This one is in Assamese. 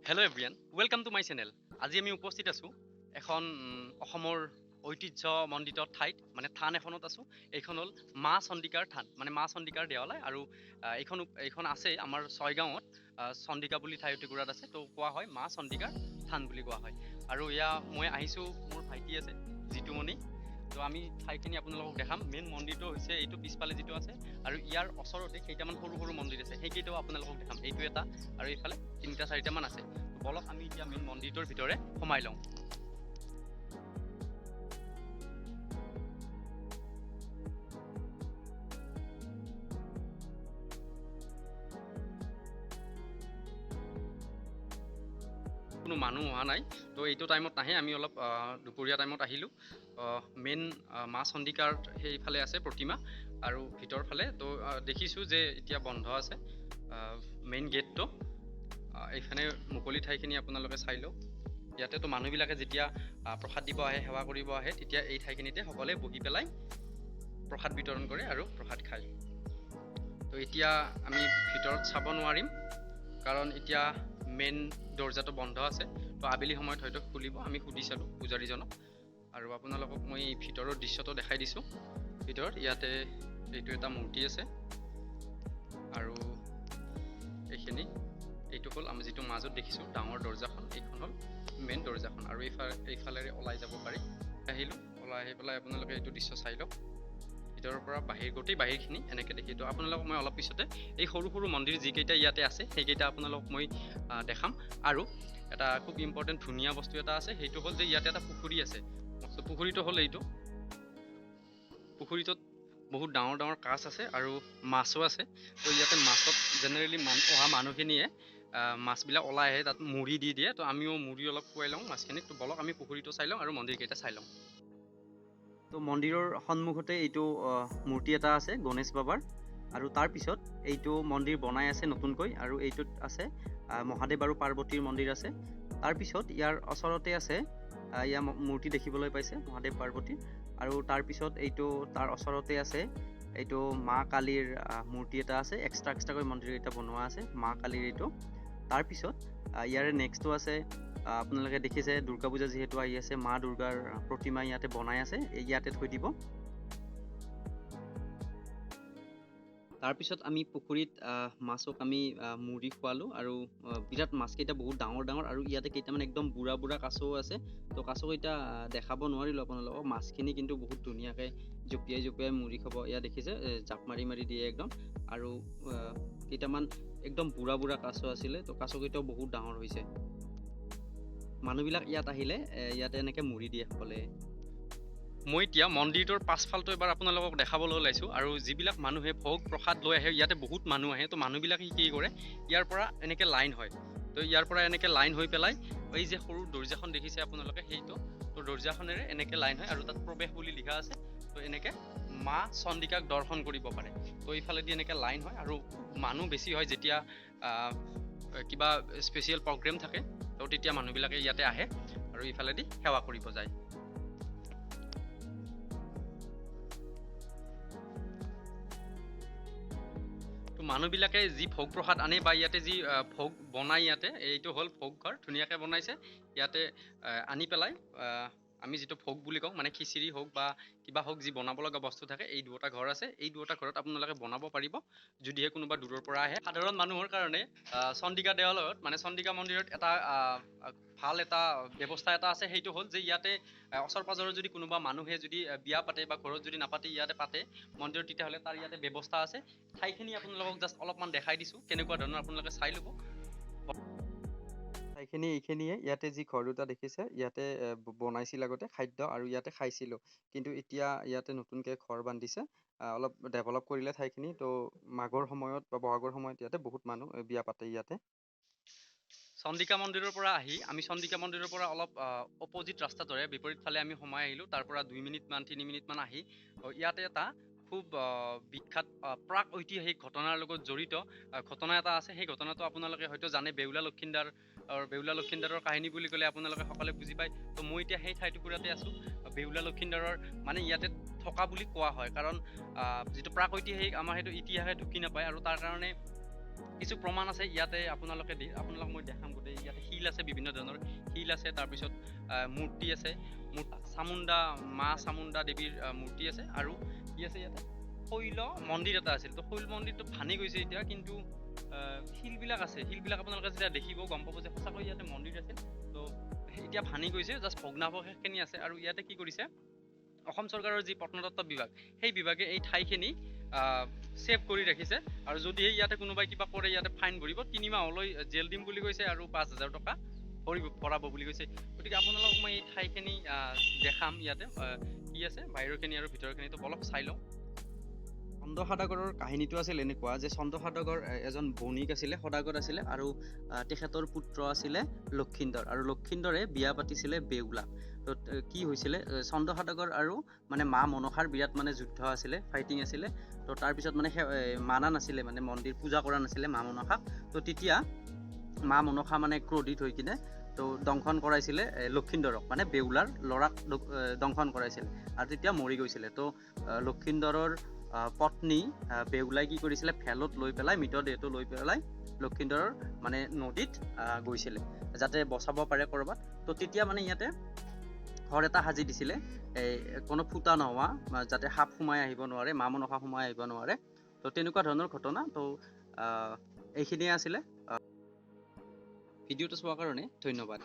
Hello' everyone, welcome to my channel. আজি আমি উপস্থিত আছোঁ এখন অসমৰ ঐতিহ্যমণ্ডিত ঠাইত, মানে থান এখনত আছোঁ। এইখন হ'ল মা চন্দিকাৰ থান, মানে মা চন্দিকাৰ দেৱালয়। আৰু এইখন আছে আমাৰ ছয়গাঁৱত, চন্দিকা বুলি ঠাই টুকুৰাত আছে। তো কোৱা হয় মা চন্দিকাৰ থান বুলি কোৱা হয়। আৰু মই আহিছোঁ, মোৰ ভাইটি আছে জিতুমণি। তো আমি ঠাইখিনি আপোনালোকক দেখাম। মেইন মন্দিৰটো হৈছে এইটো পিছফালে যিটো আছে, আৰু ইয়াৰ ওচৰতে কেইটামান সৰু সৰু মন্দিৰ আছে, সেইকেইটাও আপোনালোকক দেখাম। এইটো এটা আৰু এইফালে 3-4টামান আছে। বলক আমি এতিয়া মেইন মন্দিৰটোৰ ভিতৰে সোমাই লওঁ। কোনো মানুহ অহা নাই, তো এইটো টাইমত নাহে। আমি অলপ দুপৰীয়া টাইমত আহিলোঁ। মেইন মা চন্দিকাৰ সেইফালে আছে প্ৰতিমা, আৰু ভিতৰ ফালে তো দেখিছোঁ যে এতিয়া বন্ধ আছে মেইন গেটটো। এইখানে মুকলি ঠাইখিনি আপোনালোকে চাই লওক। ইয়াতেতো মানুহবিলাকে যেতিয়া প্ৰসাদ দিব আহে, সেৱা কৰিব আহে, তেতিয়া এই ঠাইখিনিতে সকলোৱে বহি পেলাই প্ৰসাদ বিতৰণ কৰে আৰু প্ৰসাদ খায়। তো এতিয়া আমি ভিতৰত চাব নোৱাৰিম, কাৰণ এতিয়া মেইন দৰ্জাটো বন্ধ আছে। তো আবেলি সময়ত হয়তো খুলিব। আমি সুধি চালোঁ পূজাৰীজনক, আৰু আপোনালোকক মই ভিতৰৰ দৃশ্যটো দেখাই দিছোঁ। ভিতৰত ইয়াতে এইটো এটা মূৰ্তি আছে, আৰু এইটো হ'ল আমি যিটো মাজত দেখিছোঁ ডাঙৰ দৰ্জাখন, এইখন হ'ল মেইন দৰ্জাখন। আৰু এইফালেৰে ওলাই যাব পাৰি। ওলাই আহি পেলাই আপোনালোকে এইটো দৃশ্য চাই লওক। ভিতৰৰ পৰা গোটেই বাহিৰখিনি এনেকৈ দেখি। তো আপোনালোকক মই অলপ পিছতে এই সৰু সৰু মন্দিৰ যিকেইটা ইয়াতে আছে সেইকেইটা আপোনালোকক মই দেখাম। আৰু এটা খুব ইম্পৰ্টেণ্ট ধুনীয়া বস্তু এটা আছে, সেইটো হ'ল যে ইয়াতে এটা পুখুৰী আছে। পুখুৰীটো হ'ল এইটো। পুখুৰীটোত বহুত ডাঙৰ ডাঙৰ কাছ আছে আৰু মাছো আছে। তো ইয়াতে মাছত জেনেৰেলি অহা মানুহখিনিয়ে মাছবিলাক ওলাই আহে, তাত মুড়ি দি দিয়ে। তো আমিও মুড়ি অলপ খুৱাই লওঁ মাছখিনিক। তো বলক আমি পুখুৰীটো চাই লওঁ আৰু মন্দিৰকেইটা চাই লওঁ। তো মন্দিৰৰ সন্মুখতে এইটো মূৰ্তি এটা আছে গণেশ বাবাৰ, আৰু তাৰপিছত এইটো মন্দিৰ বনাই আছে নতুনকৈ, আৰু এইটোত আছে মহাদেৱ আৰু পাৰ্বতীৰ মন্দিৰ আছে। তাৰপিছত ইয়াৰ ওচৰতে আছে ইয়াৰ মূৰ্তি দেখিবলৈ পাইছে মহাদেৱ পাৰ্বতীৰ, আৰু তাৰপিছত তাৰ ওচৰতে আছে এইটো মা কালীৰ মূৰ্তি এটা আছে। এক্সট্ৰাকৈ মন্দিৰকেইটা বনোৱা আছে মা কালীৰ এইটো। তাৰপিছত ইয়াৰে নেক্সটটো আছে, আপোনালোকে দেখিছে দুৰ্গা পূজা যিহেতু আহি আছে, মা দুৰ্গাৰ প্ৰতিমা ইয়াতে বনাই আছে, ইয়াতে থৈ দিব। তাৰপিছত আমি পুখুৰীত মাছক আমি মুড়ি খুৱালোঁ, আৰু বিৰাট মাছকেইটা বহুত ডাঙৰ ডাঙৰ, আৰু ইয়াতে কেইটামান একদম বুঢ়া বুঢ়া কাছও আছে। তো কাছকেইটা দেখাব নোৱাৰিলোঁ আপোনালোকক। মাছখিনি কিন্তু বহুত ধুনীয়াকৈ জঁপিয়াই মুড়ি খাব। ইয়াত দেখিছে জাপ মাৰি দিয়ে একদম। আৰু কেইটামান একদম বুঢ়া কাছ আছিলে। তো কাছকেইটাও বহুত ডাঙৰ হৈছে। মানুহবিলাক ইয়াত আহিলে ইয়াতে এনেকৈ মুড়ি দিয়ে সকলে। মই এতিয়া মন্দিৰটোৰ পাছফালটো এবাৰ আপোনালোকক দেখাবলৈ ওলাইছোঁ। আৰু যিবিলাক মানুহে ভোগ প্ৰসাদ লৈ আহে, ইয়াতে বহুত মানুহ আহে। তো মানুহবিলাকে কি কৰে, ইয়াৰ পৰা এনেকৈ লাইন হয়। তো ইয়াৰ পৰা এনেকৈ লাইন হৈ পেলাই এই যে সৰু দৰ্জাখন দেখিছে আপোনালোকে, সেইটো তো দৰ্জাখনেৰে এনেকৈ লাইন হয়, আৰু তাত প্ৰৱেশ বুলি লিখা আছে। তো এনেকৈ মা চন্দিকাক দৰ্শন কৰিব পাৰে। তো এইফালেদি এনেকৈ লাইন হয়, আৰু মানুহ বেছি হয় যেতিয়া কিবা স্পেচিয়েল প্ৰগ্ৰেম থাকে। তো তেতিয়া মানুহবিলাকে ইয়াতে আহে আৰু ইফালেদি সেৱা কৰিব যায়। তো মানুহবিলাকে যি ভোগ প্ৰসাদ আনে, বা ইয়াতে যি ভোগ বনায়, ইয়াতে এইটো হ'ল ভোগ ঘৰ, ধুনীয়াকৈ বনাইছে। ইয়াতে আনি পেলাই আমি যিটো ভোগ বুলি কওঁ, মানে খিচিৰি হওক বা কিবা হওক, যি বনাব লগা বস্তু থাকে, এই দুটা ঘৰ আছে। এই দুটা ঘৰত আপোনালোকে বনাব পাৰিব, যদিহে কোনোবা দূৰৰ পৰা আহে। সাধাৰণ মানুহৰ কাৰণে চন্দিকা দেৱালয়ত, মানে চন্দিকা মন্দিৰত এটা ভাল এটা ব্যৱস্থা এটা আছে। সেইটো হ'ল যে ইয়াতে ওচৰ পাজৰৰ যদি কোনোবা মানুহে যদি বিয়া পাতে, বা ঘৰত যদি নাপাতে, ইয়াতে পাতে মন্দিৰত, তেতিয়াহ'লে তাৰ ইয়াতে ব্যৱস্থা আছে। ঠাইখিনি আপোনালোকক জাষ্ট অলপমান দেখাই দিছোঁ, কেনেকুৱা ধৰণৰ আপোনালোকে চাই ল'ব। ঠাইখিনি এইখিনিয়ে। ইয়াতে যি ঘৰ দুটা দেখিছে, ইয়াতে বনাইছিল আগতে খাদ্য, আৰু ইয়াতে খাইছিলোঁ। কিন্তু এতিয়া ইয়াতে নতুনকৈ ঘৰ বান্ধিছে, অলপ ডেভেলপ কৰিলে ঠাইখিনি। তো মাঘৰ সময়ত বা বহাগৰ সময়ত ইয়াতে বহুত মানুহ বিয়া পাতে ইয়াতে। চন্দিকা মন্দিৰৰ পৰা আহি আমি চন্দিকা মন্দিৰৰ পৰা অলপ অপজিট ৰাস্তাটোৰে বিপৰীত ফালে আমি সোমাই আহিলোঁ। তাৰ পৰা 2-3 মিনিটমান আহি ইয়াতে এটা খুব বিখ্যাত প্ৰাক ঐতিহাসিক ঘটনাৰ লগত জড়িত ঘটনা এটা আছে। সেই ঘটনাটো আপোনালোকে হয়তো জানে, বেউলা লক্ষীন্দাৰৰ কাহিনী বুলি ক'লে আপোনালোকে সকলোৱে বুজি পায়। তো মই এতিয়া সেই ঠাইটুকুৰাতে আছোঁ। বেউলা লক্ষীন্দাৰৰ মানে ইয়াতে থকা বুলি কোৱা হয়, কাৰণ যিটো প্ৰাক ঐতিহাসিক, আমাৰ সেইটো ইতিহাসে ঢুকি নাপায়। আৰু তাৰ কাৰণে কিছু প্ৰমাণ আছে ইয়াতে। আপোনালোক মই দেখাম গোটেই। ইয়াতে শিল আছে, বিভিন্ন ধৰণৰ শিল আছে, তাৰপিছত মূৰ্তি আছে, চামুণ্ডা মা চামুণ্ডা দেৱীৰ মূৰ্তি আছে, আৰু কি আছে ইয়াতে শৈল মন্দিৰ এটা আছিল। তো শৈল মন্দিৰটো ভাঙি গৈছে এতিয়া, কিন্তু শিলবিলাক আছে, শিলবিলাক আপোনালোকে যেতিয়া দেখিব গম পাব যে সঁচাকৈ ইয়াতে মন্দিৰ আছিল। তো এতিয়া ভাঙি গৈছে, জাষ্ট ভগ্নাৱশেষখিনি আছে। আৰু ইয়াতে কি কৰিছে, অসম চৰকাৰৰ যি প্ৰত্নতত্ত্ব বিভাগ, সেই বিভাগে এই ঠাইখিনি ছেভ কৰি ৰাখিছে। আৰু যদিহে ইয়াতে কোনোবাই কিবা কৰে, ইয়াতে ফাইন ভৰিব, 3 মাহলৈ জেল দিম বুলি কৈছে, আৰু 5,000 টকা ভৰাব বুলি কৈছে। গতিকে আপোনালোকক মই এই ঠাইখিনি দেখাম। ইয়াতে কি আছে, বাহিৰৰখিনি আৰু ভিতৰৰখিনিতো অলপ চাই লওঁ। চন্দ্ৰসদাগৰৰ কাহিনীটো আছিল এনেকুৱা যে চন্দ্ৰসদাগৰ এজন বণিক আছিলে, সদাগৰ আছিলে, আৰু তেখেতৰ পুত্ৰ আছিলে লক্ষীন্দৰ, আৰু লক্ষীন্দৰে বিয়া পাতিছিলে বেউলাক। তো কি হৈছিলে, চন্দ্ৰসদাগৰ আৰু মানে মা মনসাৰ বিৰাট মানে যুদ্ধ আছিলে, ফাইটিং আছিলে। তো তাৰপিছত মানে মানা নাছিলে, মানে মন্দিৰ পূজা কৰা নাছিলে মা মনসাক। তো তেতিয়া মা মনসা মানে ক্ৰোধিত হৈ কিনে তো দংশন কৰাইছিলে লক্ষীন্দৰক, মানে বেউলাৰ ল'ৰাক দংশন কৰাইছিলে, আৰু তেতিয়া মৰি গৈছিলে। তো লক্ষীন্দৰৰ পত্নী বেউলাই কি কৰিছিলে, ভেলত লৈ পেলাই মৃতদেহটো লৈ পেলাই লক্ষীন্দৰৰ মানে নদীত গৈছিলে, যাতে বচাব পাৰে ক'ৰবাত। তো তেতিয়া মানে ইয়াতে ঘৰ এটা সাজি দিছিলে, কোনো ফুটা নোহোৱা, যাতে সাপ সোমাই আহিব নোৱাৰে, মা মনসা সোমাই আহিব নোৱাৰে। তো তেনেকুৱা ধৰণৰ ঘটনা। তো এইখিনিয়ে আছিলে। ভিডিঅ'টো চোৱাৰ কাৰণে ধন্যবাদ।